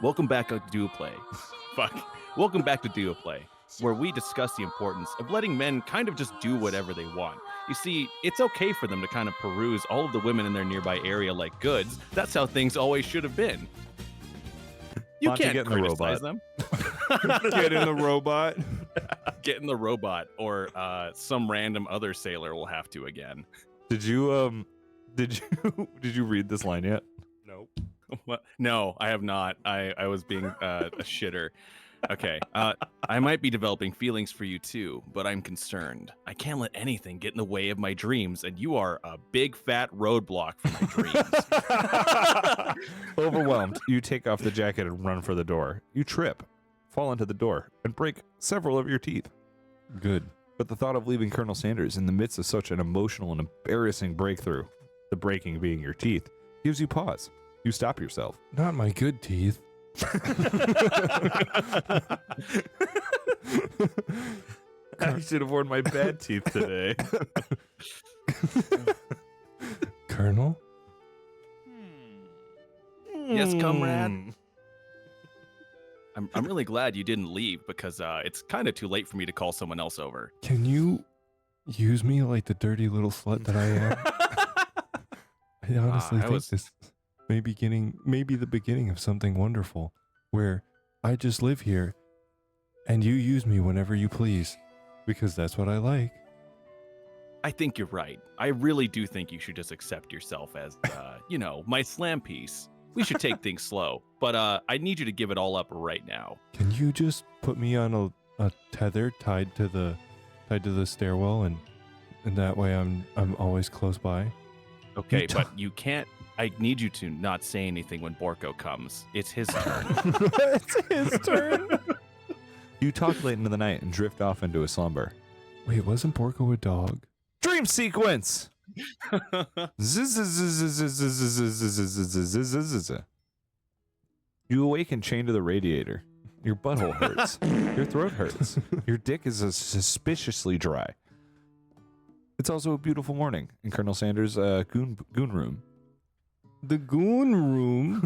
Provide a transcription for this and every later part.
Welcome back to Duo Play. Fuck. Welcome back to Duo Play, where we discuss the importance of letting men kind of just do whatever they want. You see, it's okay for them to kind of peruse all of the women in their nearby area like goods. That's how things always should have been. You Monty, can't get in the criticize robot. them. Get in the robot. Get in the robot, or some random other sailor will have to again. Did you did you read this line yet? Nope. What? No, I have not. I was being a shitter. Okay. I might be developing feelings for you too, but I'm concerned. I can't let anything get in the way of my dreams, and you are a big fat roadblock for my dreams. Overwhelmed, you take off the jacket and run for the door. You trip, fall into the door, and break several of your teeth. Good. But the thought of leaving Colonel Sanders in the midst of such an emotional and embarrassing breakthrough, the breaking being your teeth, gives you pause. You stop yourself. Not my good teeth. I should have worn my bad teeth today. Colonel? Yes, comrade. I'm really glad you didn't leave because it's kind of too late for me to call someone else over. Can you use me like the dirty little slut that I am? I honestly think this may be the beginning of something wonderful, where I just live here and you use me whenever you please, because that's what I like. I think you're right. I really do think you should just accept yourself as, my slam piece. We should take things slow, but I need you to give it all up right now. Can you just put me on a tether tied to the stairwell, and that way I'm always close by? Okay, but you can't. I need you to not say anything when Borko comes. It's his turn. It's his turn. You talk late into the night and drift off into a slumber. Wait, wasn't Borko a dog? Dream sequence! You awaken chained to the radiator. Your butthole hurts. Your throat hurts. Your dick is suspiciously dry. It's also a beautiful morning in Colonel Sanders' goon room. The goon room.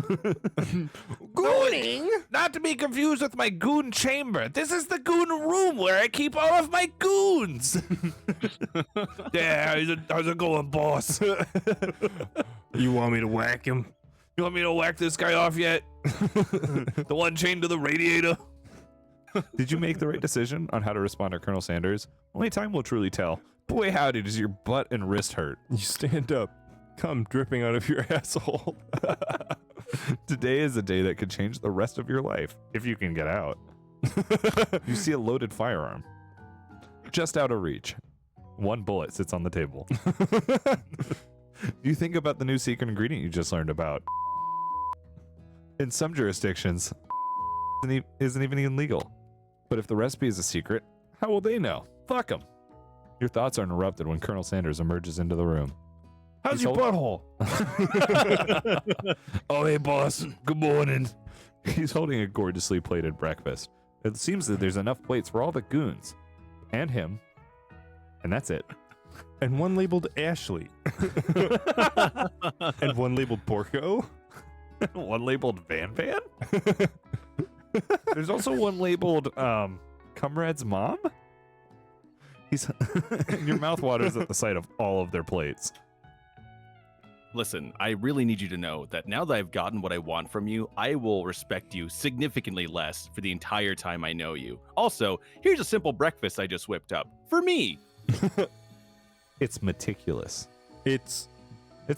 Gooning? Not to be confused with my goon chamber. This is the goon room where I keep all of my goons. Yeah, how's it going, boss? You want me to whack him? You want me to whack this guy off yet? The one chained to the radiator? Did you make the right decision on how to respond to Colonel Sanders? Only time will truly tell. Boy, howdy, does your butt and wrist hurt. You stand up. Cum dripping out of your asshole. Today is a day that could change the rest of your life, if you can get out. You see a loaded firearm. Just out of reach. One bullet sits on the table. You think about the new secret ingredient you just learned about. In some jurisdictions, isn't even illegal. But if the recipe is a secret, how will they know? Fuck them. Your thoughts are interrupted when Colonel Sanders emerges into the room. How's your butthole? Oh, hey, boss. Good morning. He's holding a gorgeously plated breakfast. It seems that there's enough plates for all the goons. And him. And that's it. And one labeled Ashley. And one labeled Borko. One labeled Van Van? There's also one labeled Comrade's mom? Your mouth waters at the sight of all of their plates. Listen, I really need you to know that now that I've gotten what I want from you, I will respect you significantly less for the entire time I know you. Also, here's a simple breakfast I just whipped up. For me! It's meticulous. It's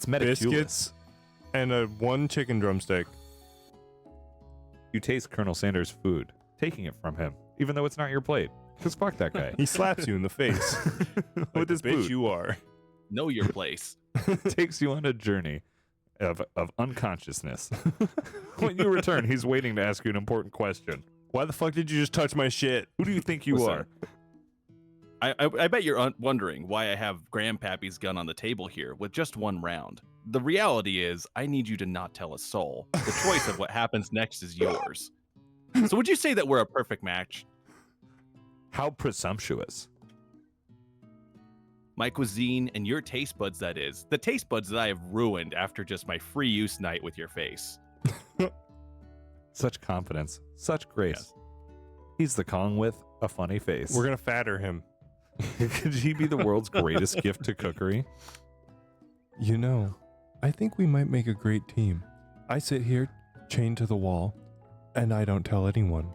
meticulous. biscuits and one chicken drumstick. You taste Colonel Sanders' food, taking it from him, even though it's not your plate. Because fuck that guy. He slaps you in the face. With his bitch boot. you are. Know your place. Takes you on a journey of unconsciousness. When you return, he's waiting to ask you an important question. Why the fuck did you just touch my shit? Who do you think you Listen, are? I bet you're wondering why I have Grandpappy's gun on the table here with just one round. The reality is, I need you to not tell a soul. The choice of what happens next is yours. So would you say that we're a perfect match? How presumptuous. My cuisine and your taste buds, that is. The taste buds that I have ruined after just my free use night with your face. Such confidence, such grace. Yes. He's the Kong with a funny face. We're gonna fatter him. Could he be the world's greatest gift to cookery? You know, I think we might make a great team. I sit here, chained to the wall, and I don't tell anyone.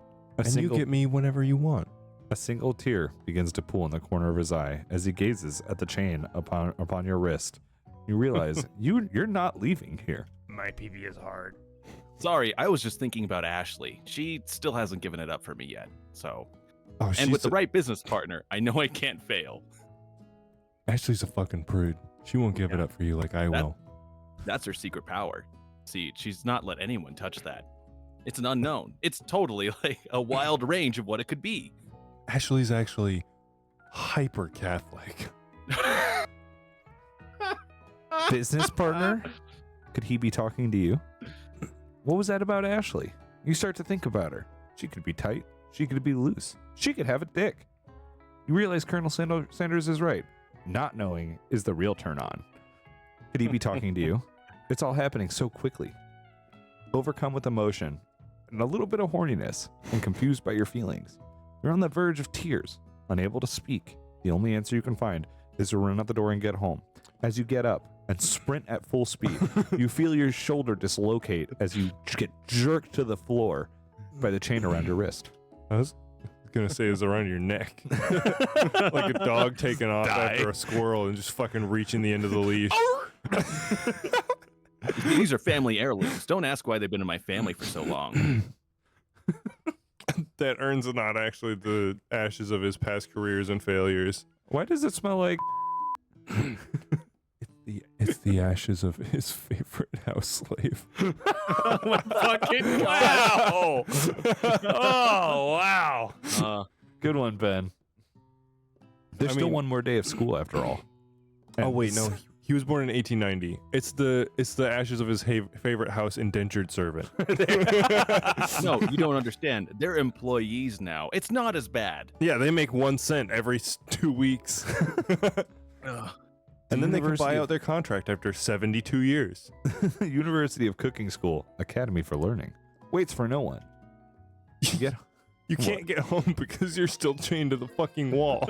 You get me whenever you want. A single tear begins to pool in the corner of his eye as he gazes at the chain upon your wrist. You realize you're not leaving here. My PV is hard. Sorry, I was just thinking about Ashley. She still hasn't given it up for me yet. So, Oh, and with the right business partner, I know I can't fail. Ashley's a fucking prude. She won't give it Yeah. up for you like I will. That's her secret power. See, she's not let anyone touch that. It's an unknown. It's totally like a wild range of what it could be. Ashley's actually hyper Catholic. Business partner? Could he be talking to you? What was that about Ashley? You start to think about her. She could be tight. She could be loose. She could have a dick. You realize Colonel Sanders is right. Not knowing is the real turn on. Could he be talking to you? It's all happening so quickly. Overcome with emotion and a little bit of horniness and confused by your feelings. You're on the verge of tears, unable to speak. The only answer you can find is to run out the door and get home. As you get up and sprint at full speed, you feel your shoulder dislocate as you get jerked to the floor by the chain around your wrist. I was gonna say it's around your neck. Like a dog taking off Die. after a squirrel and just fucking reaching the end of the leash. These are family heirlooms. Don't ask why they've been in my family for so long. That urns not actually the ashes of his past careers and failures. Why does it smell like... It's the ashes of his favorite house slave. Fucking Wow! Oh, wow! Good one, Ben. There's I still mean- one more day of school after all. Oh And wait, no. He was born in 1890. It's the ashes of his favorite house, indentured servant. No, you don't understand. They're employees now. It's not as bad. Yeah, they make 1 cent every 2 weeks. And then they can buy University- out their contract after 72 years. University of Cooking School, Academy for Learning, waits for no one. You get You can't get home because you're still chained to the fucking wall.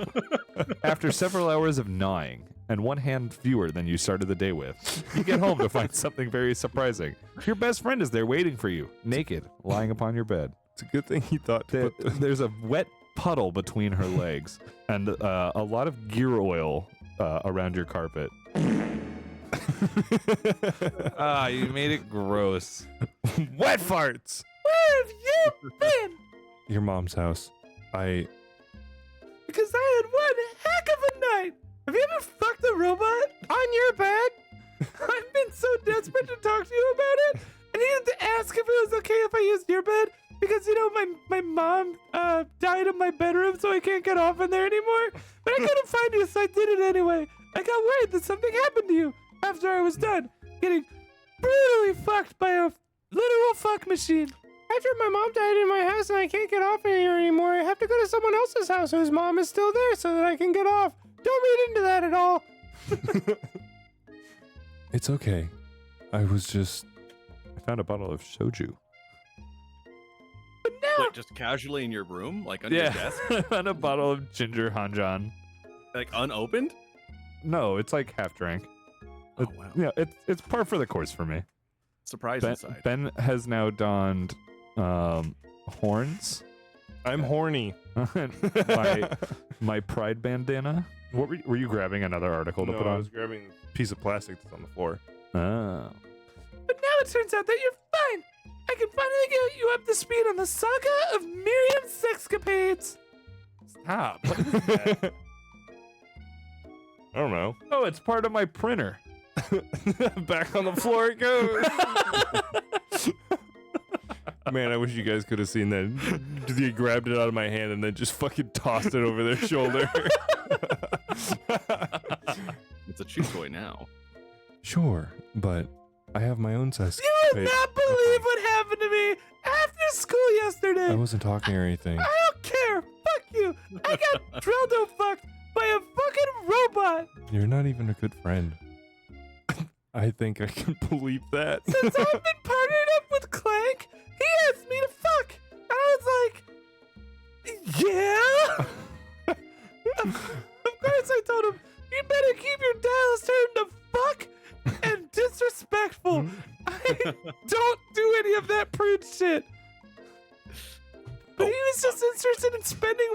After several hours of gnawing and one hand fewer than you started the day with, you get home to find something very surprising. Your best friend is there waiting for you, naked, lying upon your bed. It's a good thing he thought to put the... There's a wet puddle between her legs and a lot of gear oil around your carpet. You made it gross. Wet farts! Where have you been? Your mom's house. Because I had one heck of a night. Have you ever fucked a robot on your bed? I've been so desperate to talk to you about it. I needed to ask if it was okay if I used your bed because, you know, my mom died in my bedroom, so I can't get off in there anymore. But I couldn't find you, so I did it anyway. I got worried that something happened to you after I was done getting brutally fucked by a literal fuck machine. After my mom died in my house and I can't get off in here anymore, I have to go to someone else's house whose mom is still there so that I can get off. Don't read into that at all. It's okay. I found a bottle of soju. Like just casually in your room, like under your desk, I found a bottle of ginger hanjan. like unopened. No, it's like half drank. Oh wow, Yeah, it's par for the course for me. surprise Ben, inside. Ben has now donned horns. I'm horny. my pride bandana. What were you grabbing another article to No, put I on? was grabbing a piece of plastic that's on the floor. Oh. But now it turns out that you're fine. I can finally get you up to speed on the saga of Miriam's sexcapades. Stop. What is that? I don't know. Oh, it's part of my printer. Back on the floor it goes. Man, I wish you guys could have seen that. He grabbed it out of my hand and then just fucking tossed it over their shoulder. It's a chew toy now. Sure, but I have my own size. You will not believe what happened to me after school yesterday. I wasn't talking or anything. I don't care. Fuck you. I got Dreldo fucked by a fucking robot. You're not even a good friend. I think I can believe that. Since I've been partnered up with Clank, he asked me to Don't do any of that prude shit. But he was just interested in spending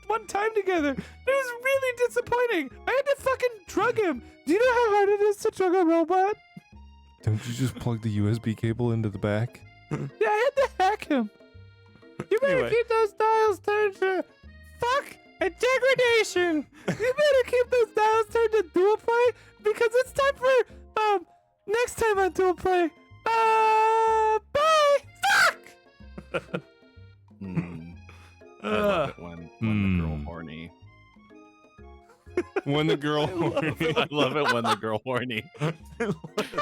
one time together. It was really disappointing. I had to fucking drug him. Do you know how hard it is to drug a robot? Don't you just plug the USB cable into the back? Yeah, I had to hack him. You better Anyway. keep those dials turned to fuck and degradation. You better keep those dials turned to dual play because it's time for next time on dual play. Bye. Fuck. I love it when the girl Mm. horny. When the girl. I love it when the girl horny. I love it.